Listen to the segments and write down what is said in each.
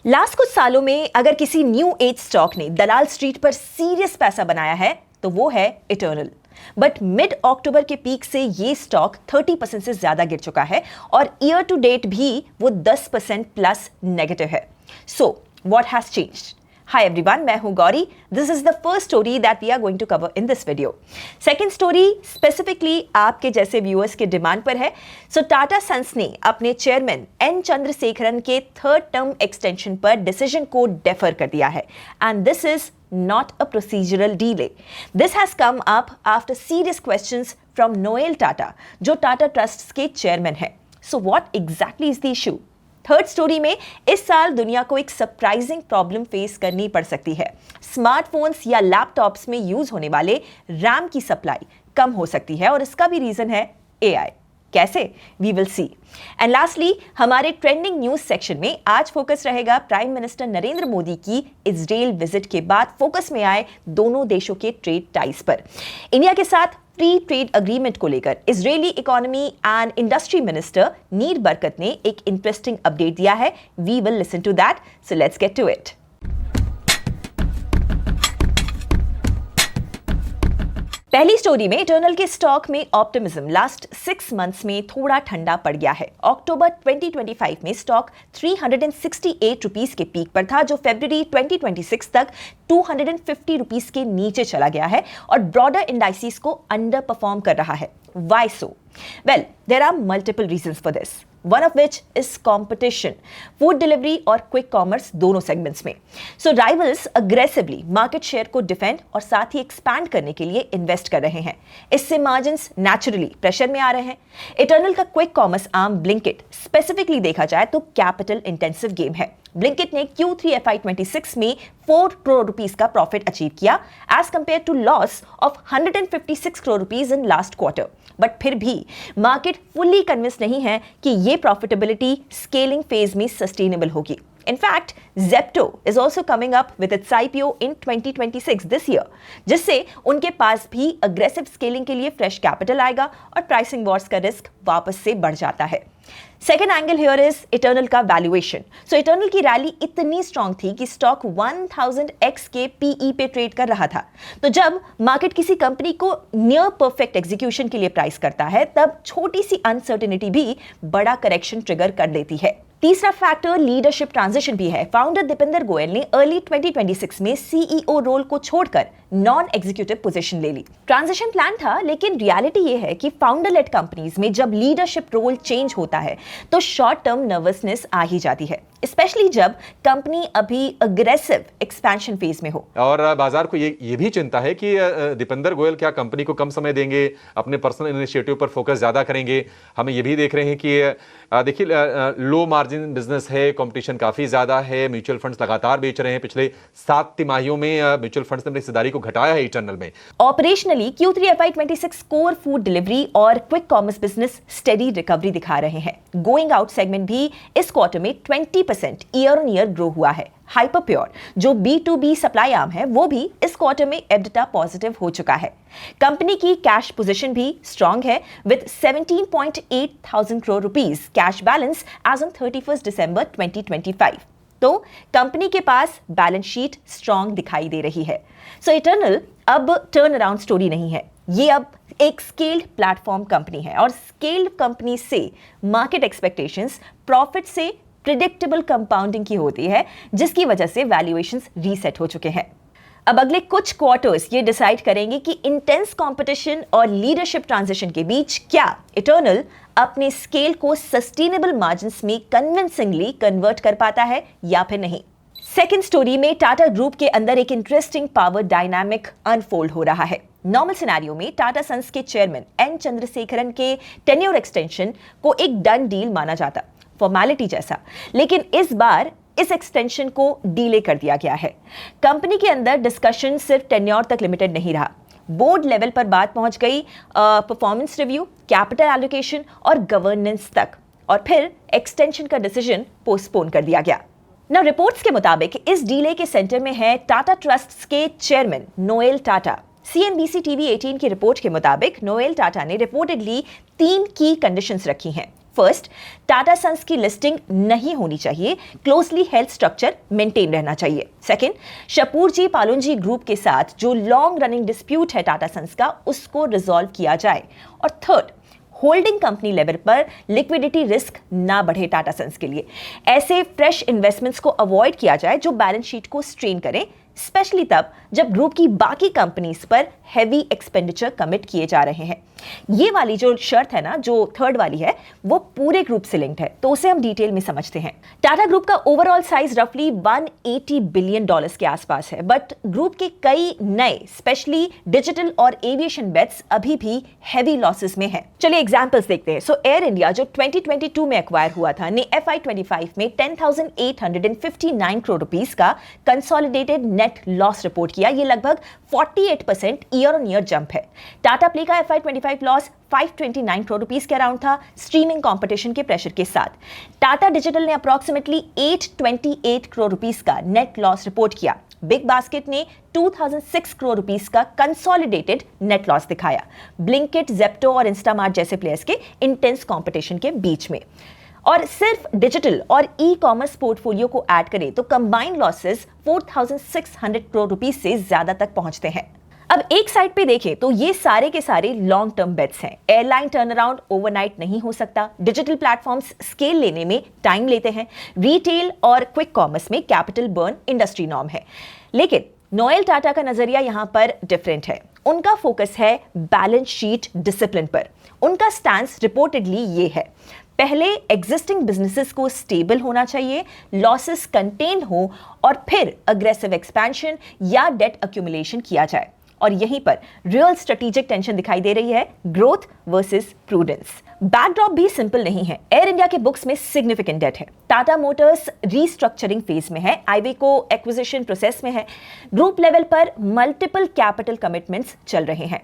Last कुछ सालों में अगर किसी न्यू एज स्टॉक ने दलाल स्ट्रीट पर सीरियस पैसा बनाया है तो वो है इटर्नल। बट मिड अक्टूबर के पीक से ये स्टॉक 30% से ज्यादा गिर चुका है और ईयर टू डेट भी वो 10% प्लस नेगेटिव है। So what has changed? Hi everyone, मैं हूं Gauri. This is the first story that we are going to cover in this video. Second story specifically आपके जैसे व्यूअर्स के डिमांड पर है। So टाटा सन्स ने अपने चेयरमैन एन चंद्रशेखरन के थर्ड टर्म एक्सटेंशन पर डिसीजन को डेफर कर दिया है and this is not a procedural delay. This has come up after serious questions from Noel Tata, जो टाटा ट्रस्ट के चेयरमैन है। So what exactly is the issue? Third story में इस साल दुनिया को एक सरप्राइजिंग प्रॉब्लम फेस करनी पड़ सकती है। स्मार्टफोन्स या लैपटॉप्स में यूज होने वाले रैम की सप्लाई कम हो सकती है और इसका भी रीजन है एआई। कैसे? We will see. And lastly हमारे ट्रेंडिंग न्यूज सेक्शन में आज फोकस रहेगा प्राइम मिनिस्टर नरेंद्र मोदी की इजराइल विजिट के बाद फोकस में आए दोनों देशों के ट्रेड टाइज पर। इंडिया के साथ फ्री ट्रेड अग्रीमेंट को लेकर Israeli economy and industry minister Nir Barkat ने एक इंटरेस्टिंग अपडेट दिया है। We will listen to that, so let's get to it. पहली स्टोरी में इटर्नल के स्टॉक में ऑप्टिमिज्म लास्ट 6 मंथ्स में थोड़ा ठंडा पड़ गया है। अक्टूबर 2025 में स्टॉक 368 रुपीस के पीक पर था, जो फरवरी 2026 तक 250 रुपीस के नीचे चला गया है और ब्रॉडर इंडाइसिस को अंडर परफॉर्म कर रहा है। Why so? Well, there are multiple reasons for this. One of which is competition. Food delivery और quick commerce दोनों segments में। So rivals aggressively market share को defend और साथ ही expand करने के लिए invest कर रहे हैं। इससे margins naturally pressure में आ रहे हैं। Eternal का quick commerce arm Blinkit specifically देखा जाए तो capital intensive game है। Blinkit ने Q3 FY26 में 4 करोड़ रुपीस का प्रॉफिट अचीव किया as compare to loss of 156 crore rupees in last quarter. But फिर भी मार्केट फुल्ली कन्विंस नहीं है कि ये प्रॉफिटेबिलिटी स्केलिंग फेज में सस्टेनेबल होगी। In fact, Zepto is also coming up with its IPO in 2026 this year, जिससे उनके पास भी अग्रेसिव स्केलिंग के लिए फ्रेश कैपिटल आएगा और प्राइसिंग वॉर्स का रिस्क वापस से बढ़ जाता है। Second angle here is eternal का वैल्यूएशन। सो इटर्नल की रैली इतनी स्ट्रांग थी कि स्टॉक 1000x के पीई पे ट्रेड कर रहा था। तो जब मार्केट किसी कंपनी को नियर परफेक्ट एग्जीक्यूशन के लिए प्राइस करता है, तब छोटी सी अनसर्टेनिटी भी बड़ा करेक्शन ट्रिगर कर लेती है। तीसरा फैक्टर लीडरशिप ट्रांजिशन भी है। फाउंडर दीपेंद्र गोयल ने अर्ली 2026 में सीईओ रोल को छोड़कर नॉन एग्जीक्यूटिव पोजीशन ले ली। ट्रांजिशन प्लान था, लेकिन रियलिटी ये है कि फाउंडर लेड कंपनीज में जब लीडरशिप रोल चेंज होता है तो शॉर्ट टर्म नर्वसनेस आ ही जाती है, स्पेशली जब कंपनी अभी अग्रेसिव एक्सपेंशन फेज में हो। और बाजार को ये भी चिंता है कि दीपेंद्र गोयल क्या कंपनी को कम समय देंगे, अपने पर्सनल इनिशिएटिव पर फोकस ज्यादा करेंगे। हम ये भी देख रहे हैं कि देखिए लो मार्जिन बिजनेस है, कंपटीशन काफी ज्यादा है, म्यूचुअल फंड्स लगातार बेच रहे हैं। पिछले 7 तिमाहियों में म्यूचुअल फंड्स ने अपनी हिस्सेदारी को घटाया है इटर्नल में। Operationally Q3 FY26 core food delivery और quick commerce business steady recovery दिखा रहे हैं। गोइंग आउट सेगमेंट भी इस क्वार्टर में 20% ईयर ऑन ईयर ग्रो हुआ है। हाइपरप्योर जो B2B सप्लाई आर्म है, वो भी इस क्वार्टर में एबिटा पॉजिटिव हो चुका है। कंपनी की कैश पोजीशन भी स्ट्रांग है with 17.8 thousand crore rupees cash balance as on 31 December 2025। तो कंपनी के पास बैलेंस शीट स्ट्रांग दिखाई दे रही है। सो इटर्नल अब टर्न अराउंड स्टोरी नहीं है, ये अब एक स्केल्ड प्लेटफॉर्म कंपनी है और स्केल्ड कंपनी से मार्केट एक्सपेक्टेशंस प्रॉफिट से प्रिडिक्टेबल कंपाउंडिंग की होती है, जिसकी वजह से वैल्यूएशंस रीसेट हो चुके हैं। अब अगले कुछ क्वार्टर्स ये डिसाइड करेंगे कि इंटेंस कंपटीशन और लीडरशिप ट्रांजिशन के बीच क्या इटर्नल अपने स्केल को सस्टेनेबल मार्जिन्स में कन्विंसिंगली कन्वर्ट कर पाता है या फिर नहीं। सेकेंड स्टोरी में टाटा ग्रुप के अंदर एक इंटरेस्टिंग पावर डायनामिक अनफोल्ड हो रहा है। नॉर्मल सिनेरियो में टाटा सन्स के चेयरमैन एन चंद्रशेखरन के टेन्योर एक्सटेंशन को एक डन डील माना जाता, फॉर्मेलिटी जैसा, लेकिन इस बार इस एक्सटेंशन को डीले कर दिया गया है। कंपनी के अंदर डिस्कशन सिर्फ टेन्योर तक लिमिटेड नहीं रहा, बोर्ड लेवल पर बात पहुंच गई परफॉर्मेंस रिव्यू, कैपिटल एलोकेशन और गवर्नेंस तक, और फिर एक्सटेंशन का डिसीजन पोस्टपोन कर दिया गया। ना रिपोर्ट्स के मुताबिक इस डीले के सेंटर में है टाटा ट्रस्ट के chairman Noel Tata. CNBC TV 18 की रिपोर्ट के मुताबिक नोएल टाटा ने रिपोर्टेडली 3 की कंडीशंस रखी हैं। फर्स्ट, टाटा सन्स की लिस्टिंग नहीं होनी चाहिए, क्लोजली हेल्थ स्ट्रक्चर मेंटेन रहना चाहिए। सेकंड, शपूरजी पालोनजी ग्रुप के साथ जो लॉन्ग रनिंग डिस्प्यूट है टाटा सन्स का, उसको रिजॉल्व किया जाए। और थर्ड, होल्डिंग कंपनी लेवल पर लिक्विडिटी रिस्क ना बढ़े टाटा सन्स के लिए। ऐसे फ्रेश इन्वेस्टमेंट्स को अवॉइड किया जाए जो बैलेंस शीट को स्ट्रेन करें, स्पेशली तब जब ग्रुप की बाकी कंपनीज पर हैवी एक्सपेंडिचर कमिट किए जा रहे हैं। ये वाली जो शर्त है ना, जो थर्ड वाली है, वो पूरे ग्रुप से लिंक्ड है, तो उसे हम डिटेल में समझते हैं। टाटा ग्रुप का ओवरऑल साइज रफली $180 बिलियन के आसपास है, बट ग्रुप के कई नए स्पेशली डिजिटल और एविएशन बेट्स अभी भी हैवी लॉसेस में हैं। चलिए एग्जांपल्स देखते हैं। सो एयर इंडिया जो 2022 में एक्वायर हुआ था ने FY25 में 10,859 करोड़ रुपीस का कंसोलिडेटेड नेट लॉस रिपोर्ट किया। ये लगभग 48% ईयर ऑन ईयर जंप है। टाटा प्ले का FY25 लॉस 529 करोड़ रुपीस के अराउंड था, स्ट्रीमिंग कंपटीशन के प्रेशर के साथ। टाटा डिजिटल ने अप्रॉक्सीमेटली 828 करोड़ रुपीस का नेट लॉस रिपोर्ट किया। बिग बास्केट ने 2006 करोड़ रुपीस का कंसोलिडेटेड नेट लॉस दिखाया, ब्लिंकिट, जेप्टो और इंस्टामार्ट जैसे प्लेयर्स के इंटेंस कंपटीशन के बीच में। और सिर्फ डिजिटल और ई कॉमर्स पोर्टफोलियो को ऐड करें तो कंबाइंड लॉसेस 4,600 करोड़ रुपीस से ज्यादा तक पहुंचते हैं। अब एक साइड पे देखें तो ये सारे के सारे लॉन्ग टर्म बेट्स हैं। एयरलाइन टर्न अराउंड ओवरनाइट नहीं हो सकता, डिजिटल प्लेटफॉर्म्स स्केल लेने में टाइम लेते हैं, रिटेल और क्विक कॉमर्स में कैपिटल बर्न इंडस्ट्री नॉर्म है। लेकिन नोएल टाटा का नजरिया यहां पर डिफरेंट है। उनका फोकस है बैलेंस शीट डिसिप्लिन पर। उनका स्टैंस रिपोर्टेडली ये है, पहले एग्जिस्टिंग बिजनेसेस को स्टेबल होना चाहिए, लॉसेस कंटेन हो और फिर अग्रेसिव एक्सपेंशन या डेट अक्यूमुलेशन किया जाए। और यहीं पर रियल स्ट्रेटेजिक टेंशन दिखाई दे रही है, ग्रोथ वर्सेस प्रूडेंस। बैकड्रॉप भी सिंपल नहीं है। एयर इंडिया के बुक्स में सिग्निफिकेंट डेट है, टाटा मोटर्स रीस्ट्रक्चरिंग फेज में है, आईवेको एक्विजिशन प्रोसेस में है, ग्रुप लेवल पर मल्टीपल कैपिटल कमिटमेंट्स चल रहे हैं।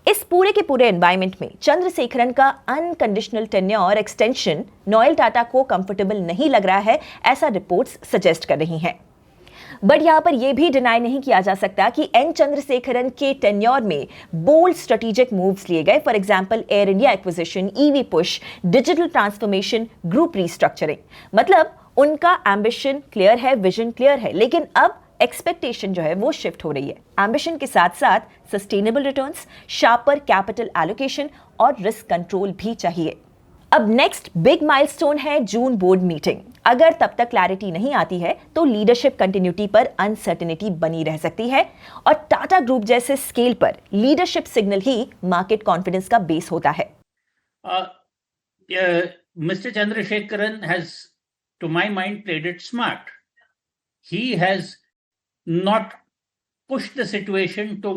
इस पूरे के पूरे एनवायरमेंट में चंद्रशेखरन का unconditional tenure extension Noel Tata को कंफर्टेबल नहीं लग रहा है, ऐसा रिपोर्ट्स सजेस्ट कर रही हैं। बट यहां पर यह भी डिनाई नहीं किया जा सकता कि एन चंद्रशेखरन के टेन्योर में बोल्ड स्ट्रेटेजिक मूव्स लिए गए। For example air India acquisition, EV push, digital transformation, group restructuring. मतलब उनका एम्बिशन क्लियर है, विजन क्लियर है, लेकिन अब एक्सपेक्टेशन जो है वो शिफ्ट हो रही है। एम्बिशन के साथ साथ sustainable returns, sharper capital allocation और रिस्क कंट्रोल भी चाहिए। अब नेक्स्ट बिग माइलस्टोन है जून बोर्ड मीटिंग। अगर तब तक क्लैरिटी नहीं आती है तो लीडरशिप कंटिन्यूटी पर अनसर्टेनिटी बनी रह सकती है, और टाटा ग्रुप जैसे स्केल पर लीडरशिप सिग्नल ही मार्केट कॉन्फिडेंस का बेस होता है। Mr. Chandrasekharan has, to my mind, played it smart. He has not pushed the situation to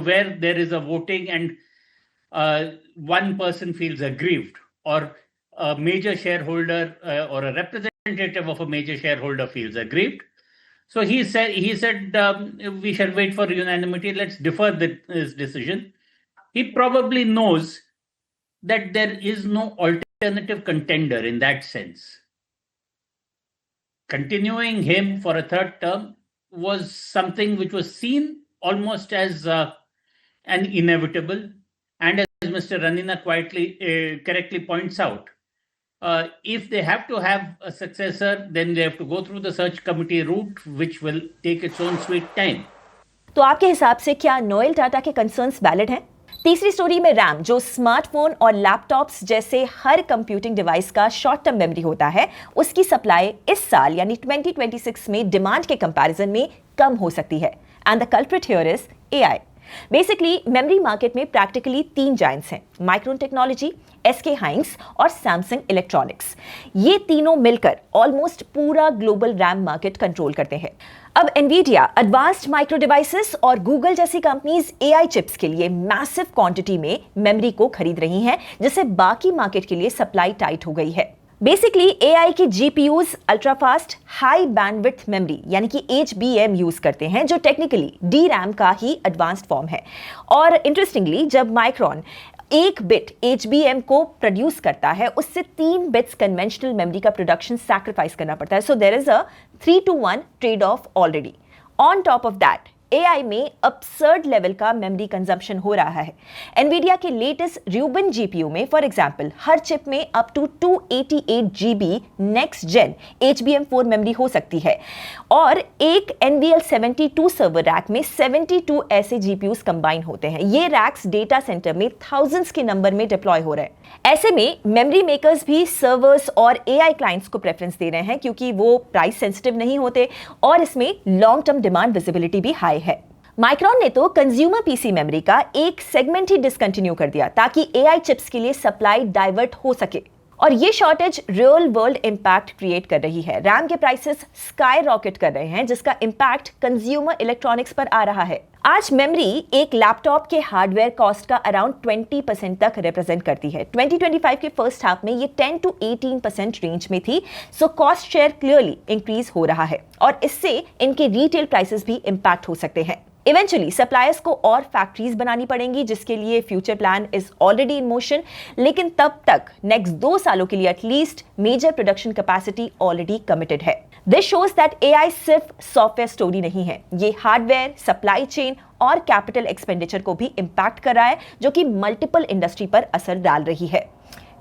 where there is a voting and one person feels aggrieved, or a major shareholder or a representative of a major shareholder feels aggrieved. So he said we shall wait for unanimity. Let's defer this decision. He probably knows that there is no alternative contender in that sense. Continuing him for a third term was something which was seen almost as an inevitable. And as Mr. Ranina correctly points out, if they have to have a successor, then they have to go through the search committee route, which will take its own sweet time. तो आपके हिसाब से क्या Noel Tata के concerns valid हैं? तीसरी story में RAM, जो स्मार्टफोन और लैपटॉप्स जैसे हर कंप्यूटिंग डिवाइस का शॉर्ट टर्म मेमोरी होता है, उसकी सप्लाई इस साल यानी 2026 में डिमांड के कंपैरिजन में कम हो सकती है। And the culprit here is AI. Basically memory market में प्रैक्टिकली 3 जायंट्स हैं, माइक्रोन टेक्नोलॉजी, एसके हाइंस और सैमसंग इलेक्ट्रॉनिक्स। ये तीनों मिलकर ऑलमोस्ट पूरा ग्लोबल रैम मार्केट कंट्रोल करते हैं। अब एनवीडिया, एडवांस्ड माइक्रो डिवाइसेस और गूगल जैसी कंपनीज एआई चिप्स के लिए मैसिव क्वांटिटी में मेमोरी को खरीद रही हैं, जिससे बाकी मार्केट के लिए सप्लाई टाइट हो गई है। बेसिकली एआई की GPUs ultra fast high bandwidth memory यानी कि HBM यूज करते हैं, जो टेक्निकली DRAM का ही एडवांस्ड फॉर्म है। और इंटरेस्टिंगली जब माइक्रोन 1 बिट HBM को प्रोड्यूस करता है, उससे 3 बिट्स कन्वेंशनल मेमोरी का प्रोडक्शन सैक्रिफाइस करना पड़ता है। So there is a 3-to-1 trade off already. On top of that AI में absurd लेवल का मेमोरी कंजम्पशन हो रहा है। Nvidia के लेटेस्ट Rubin GPU में फॉर एग्जांपल हर चिप में up to 288 GB next gen HBM4 memory हो सकती है और एक NVL72 सर्वर रैक में 72 ऐसे GPUs कंबाइन होते हैं। ये रैक्स डेटा सेंटर में थाउजेंड्स के नंबर में डिप्लॉय हो रहे हैं। ऐसे में मेमोरी मेकर्स भी सर्वर्स और AI क्लाइंट्स को प्रेफरेंस दे रहे हैं क्योंकि वो प्राइस सेंसिटिव नहीं होते और इसमें लॉन्ग टर्म डिमांड विजिबिलिटी भी हाई है। माइक्रॉन ने तो कंज्यूमर पीसी मेमोरी का एक सेगमेंट ही डिसकंटिन्यू कर दिया ताकि AI चिप्स के लिए सप्लाई डाइवर्ट हो सके और ये shortage real world impact create कर रही है। रैम के प्राइसेस स्काई रॉकेट कर रहे हैं जिसका इंपैक्ट कंज्यूमर इलेक्ट्रॉनिक्स पर आ रहा है। आज मेमोरी एक लैपटॉप के हार्डवेयर कॉस्ट का अराउंड 20% तक रिप्रेजेंट करती है। 2025 के फर्स्ट हाफ में ये 10 to 18% रेंज में थी, so cost share clearly increase हो रहा है और इससे इनके रिटेल प्राइसेस भी इंपैक्ट हो सकते हैं। इवेंचुअली सप्लायर्स को और फैक्ट्रीज बनानी पड़ेंगी जिसके लिए future plan is already in motion, लेकिन तब तक नेक्स्ट 2 सालों के लिए at least major production capacity already committed है। दिस शोज दैट AI सिर्फ सॉफ्टवेयर स्टोरी नहीं है, ये हार्डवेयर, सप्लाई चेन और कैपिटल एक्सपेंडिचर को भी इंपैक्ट कर रहा है जो कि मल्टीपल इंडस्ट्री पर असर डाल रही है।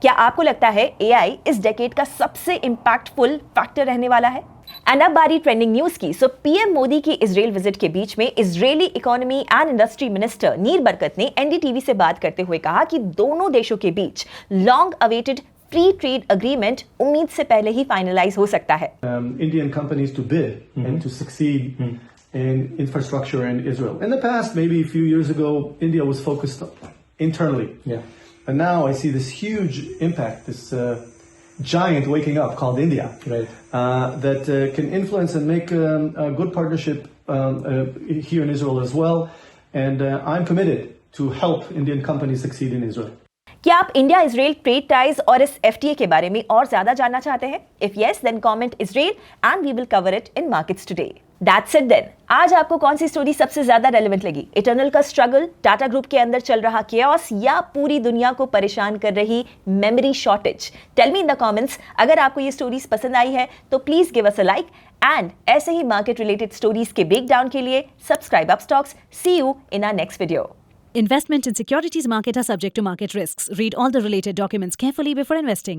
क्या आपको लगता है AI इस डेकेड का सबसे इंपैक्टफुल फैक्टर रहने वाला है? एंड अब बारी ट्रेंडिंग न्यूज की। सो पीएम मोदी की इजराइल विजिट के बीच में Israeli economy and industry minister Nir Barkat ने एनडीटीवी से बात करते हुए कहा कि दोनों देशों के बीच long awaited free trade agreement उम्मीद से पहले ही फाइनलाइज हो सकता है। Indian companies to bid and to succeed in infrastructure in Israel. In the past, maybe a few years ago, India was focused internally. Yeah. And now I see this huge impact, this giant waking up called India, right? That can influence and make a good partnership here in Israel as well. And I'm committed to help Indian companies succeed in Israel. क्या आप India Israel trade ties और इस FTA के बारे में और ज्यादा जानना चाहते हैं? If yes, then comment Israel and we will cover it in markets today. That's it then. आज आपको कौन सी स्टोरी सबसे ज्यादा रेलेवेंट लगी? इटर्नल का स्ट्रगल, टाटा ग्रुप के अंदर चल रहा केओस या पूरी दुनिया को परेशान कर रही memory shortage? Tell me in the comments. अगर आपको ये स्टोरीज पसंद आई है तो please give us a like and ऐसे ही मार्केट रिलेटेड स्टोरीज के ब्रेकडाउन के लिए subscribe Upstox. See you in our next video. Investment in securities market are subject to market risks. Read all the related documents carefully before investing.